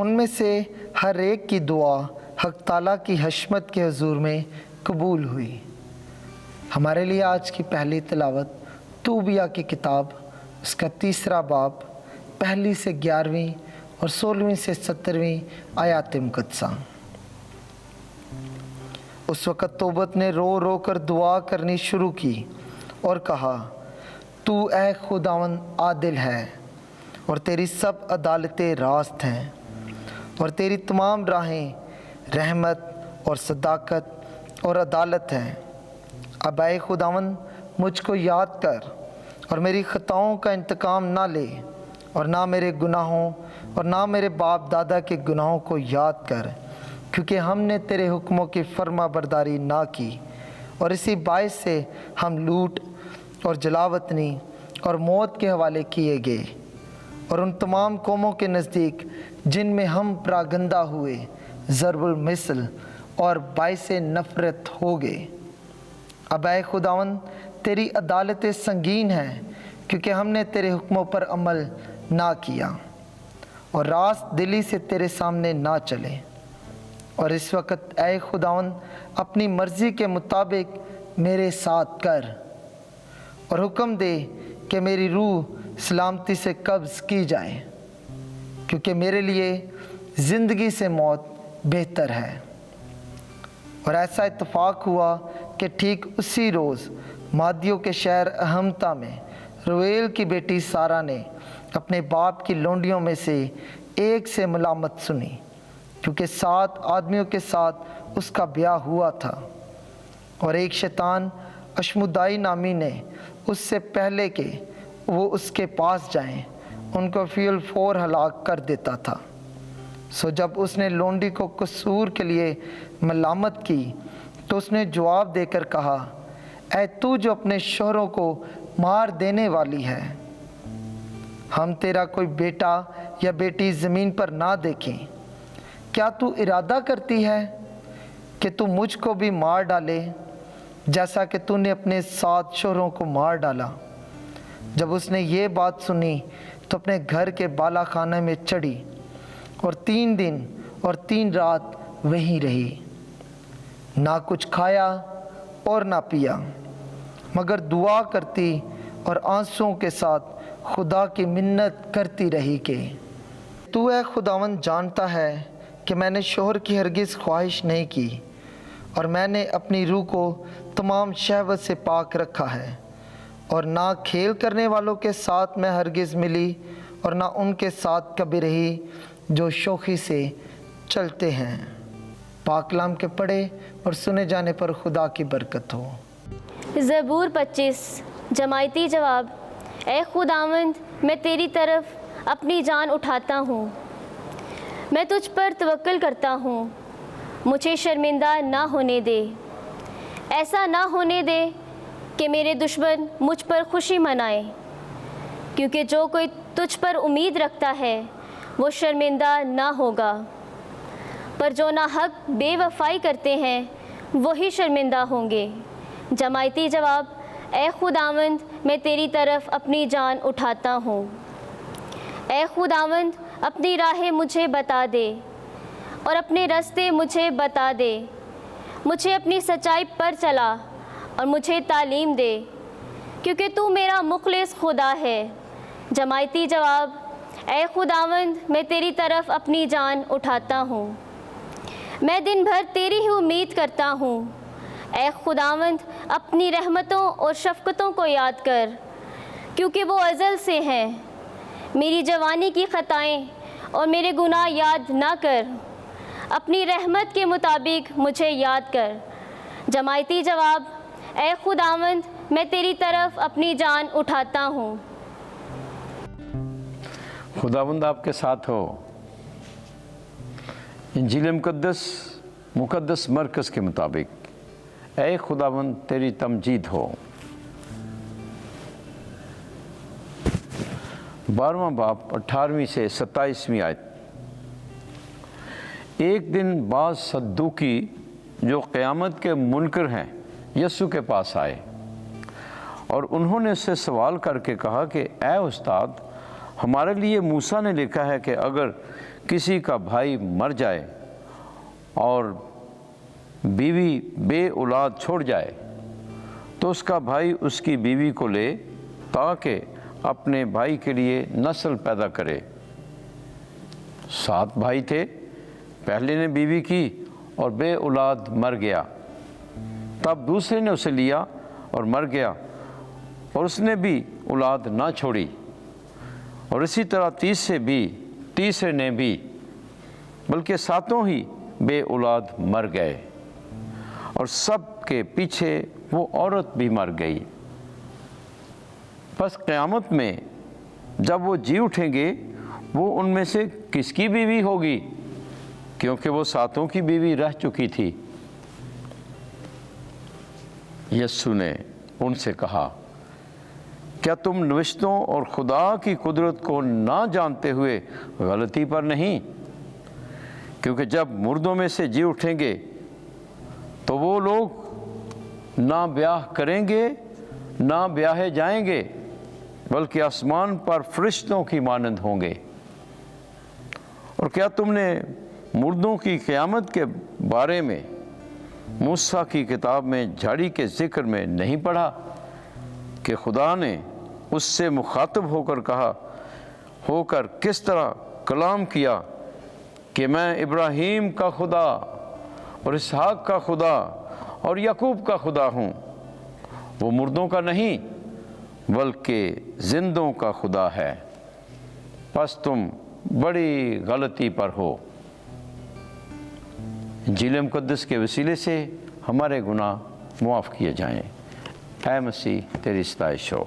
ان میں سے ہر ایک کی دعا حق تعالیٰ کی حشمت کے حضور میں قبول ہوئی۔ ہمارے لیے آج کی پہلی تلاوت توبیہ کی کتاب، اس کا 3 باب، 1 سے 11 اور 16 سے 17 آیات مقدسہ۔ اس وقت توبت نے رو رو کر دعا کرنی شروع کی اور کہا، تو اے خداوند عادل ہے اور تیری سب عدالتیں راست ہیں اور تیری تمام راہیں رحمت اور صداقت اور عدالت ہیں۔ اب اے خداوند مجھ کو یاد کر اور میری خطاؤں کا انتقام نہ لے، اور نہ میرے گناہوں اور نہ میرے باپ دادا کے گناہوں کو یاد کر، کیونکہ ہم نے تیرے حکموں کی فرما برداری نہ کی، اور اسی باعث سے ہم لوٹ اور جلاوطنی اور موت کے حوالے کیے گئے، اور ان تمام قوموں کے نزدیک جن میں ہم پراگندہ ہوئے ضرب المثل اور باعث نفرت ہو گئے۔ اب اے خداوند تیری عدالتیں سنگین ہیں، کیونکہ ہم نے تیرے حکموں پر عمل نہ کیا اور راست دلی سے تیرے سامنے نہ چلے۔ اور اس وقت اے خداوند اپنی مرضی کے مطابق میرے ساتھ کر، اور حکم دے کہ میری روح سلامتی سے قبض کی جائے، کیونکہ میرے لیے زندگی سے موت بہتر ہے۔ اور ایسا اتفاق ہوا کہ ٹھیک اسی روز مادیوں کے شہر اہمتا میں رویل کی بیٹی سارہ نے اپنے باپ کی لونڈیوں میں سے ایک سے ملامت سنی، کیونکہ 7 آدمیوں کے ساتھ اس کا بیاہ ہوا تھا، اور ایک شیطان اشمدائی نامی نے اس سے پہلے کہ وہ اس کے پاس جائیں ان کو فی الفور ہلاک کر دیتا تھا۔ سو جب اس نے لونڈی کو قصور کے لیے ملامت کی تو اس نے جواب دے کر کہا، اے تو جو اپنے شوہروں کو مار دینے والی ہے، ہم تیرا کوئی بیٹا یا بیٹی زمین پر نہ دیکھیں۔ کیا تو ارادہ کرتی ہے کہ تو مجھ کو بھی مار ڈالے، جیسا کہ تو نے اپنے 7 شوہروں کو مار ڈالا؟ جب اس نے یہ بات سنی تو اپنے گھر کے بالا خانے میں چڑھی اور 3 دن اور 3 رات وہیں رہی، نہ کچھ کھایا اور نہ پیا، مگر دعا کرتی اور آنسوؤں کے ساتھ خدا کی منت کرتی رہی کہ تو اے خداوند جانتا ہے کہ میں نے شوہر کی ہرگز خواہش نہیں کی، اور میں نے اپنی روح کو تمام شہوت سے پاک رکھا ہے، اور نہ کھیل کرنے والوں کے ساتھ میں ہرگز ملی، اور نہ ان کے ساتھ کبھی رہی جو شوخی سے چلتے ہیں۔ پاک کلام کے پڑھے اور سنے جانے پر خدا کی برکت ہو۔ زبور 25 جماعتی جواب۔ اے خداوند میں تیری طرف اپنی جان اٹھاتا ہوں، میں تجھ پر توکل کرتا ہوں، مجھے شرمندہ نہ ہونے دے، ایسا نہ ہونے دے کہ میرے دشمن مجھ پر خوشی منائے، کیونکہ جو کوئی تجھ پر امید رکھتا ہے وہ شرمندہ نہ ہوگا، پر جو ناحق بے وفائی کرتے ہیں وہی شرمندہ ہوں گے۔ جماعتی جواب۔ اے خداوند میں تیری طرف اپنی جان اٹھاتا ہوں، اے خداوند اپنی راہیں مجھے بتا دے اور اپنے راستے مجھے بتا دے، مجھے اپنی سچائی پر چلا اور مجھے تعلیم دے، کیونکہ تو میرا مخلص خدا ہے۔ جماعتی جواب۔ اے خداوند میں تیری طرف اپنی جان اٹھاتا ہوں، میں دن بھر تیری ہی امید کرتا ہوں۔ اے خداوند اپنی رحمتوں اور شفقتوں کو یاد کر، کیونکہ وہ ازل سے ہیں۔ میری جوانی کی خطائیں اور میرے گناہ یاد نہ کر، اپنی رحمت کے مطابق مجھے یاد کر۔ جماعتی جواب۔ اے خداوند میں تیری طرف اپنی جان اٹھاتا ہوں۔ خداوند آپ کے ساتھ ہو۔ انجیل مقدس مرکز کے مطابق اے خداوند تیری تمجید ہو۔ 12واں باب 18ویں سے 27ویں آیت۔ ایک دن بعض صدوقی جو قیامت کے منکر ہیں یسوع کے پاس آئے، اور انہوں نے اس سے سوال کر کے کہا کہ اے استاد، ہمارے لیے موسیٰ نے لکھا ہے کہ اگر کسی کا بھائی مر جائے اور بیوی بے اولاد چھوڑ جائے تو اس کا بھائی اس کی بیوی کو لے تاکہ اپنے بھائی کے لیے نسل پیدا کرے۔ 7 بھائی تھے، پہلے نے بیوی کی اور بے اولاد مر گیا، تب دوسرے نے اسے لیا اور مر گیا اور اس نے بھی اولاد نہ چھوڑی، اور اسی طرح تیسرے نے بھی، بلکہ 7 ہی بے اولاد مر گئے، اور سب کے پیچھے وہ عورت بھی مر گئی۔ پس قیامت میں جب وہ جی اٹھیں گے وہ ان میں سے کس کی بیوی ہوگی؟ کیونکہ وہ 7 کی بیوی رہ چکی تھی۔ یسوع نے ان سے کہا، کیا تم نوشتوں اور خدا کی قدرت کو نہ جانتے ہوئے غلطی پر نہیں؟ کیونکہ جب مردوں میں سے جی اٹھیں گے تو وہ لوگ نہ بیاہ کریں گے نہ بیاہے جائیں گے، بلکہ آسمان پر فرشتوں کی مانند ہوں گے۔ اور کیا تم نے مردوں کی قیامت کے بارے میں موسیٰ کی کتاب میں جھاڑی کے ذکر میں نہیں پڑھا کہ خدا نے اس سے مخاطب ہو کر کس طرح کلام کیا کہ میں ابراہیم کا خدا اور اسحاق کا خدا اور یعقوب کا خدا ہوں، وہ مردوں کا نہیں بلکہ زندوں کا خدا ہے۔ پس تم بڑی غلطی پر ہو۔ انجیل مقدس کے وسیلے سے ہمارے گناہ معاف کیے جائیں۔ اے مسیح تیری ستائش ہو۔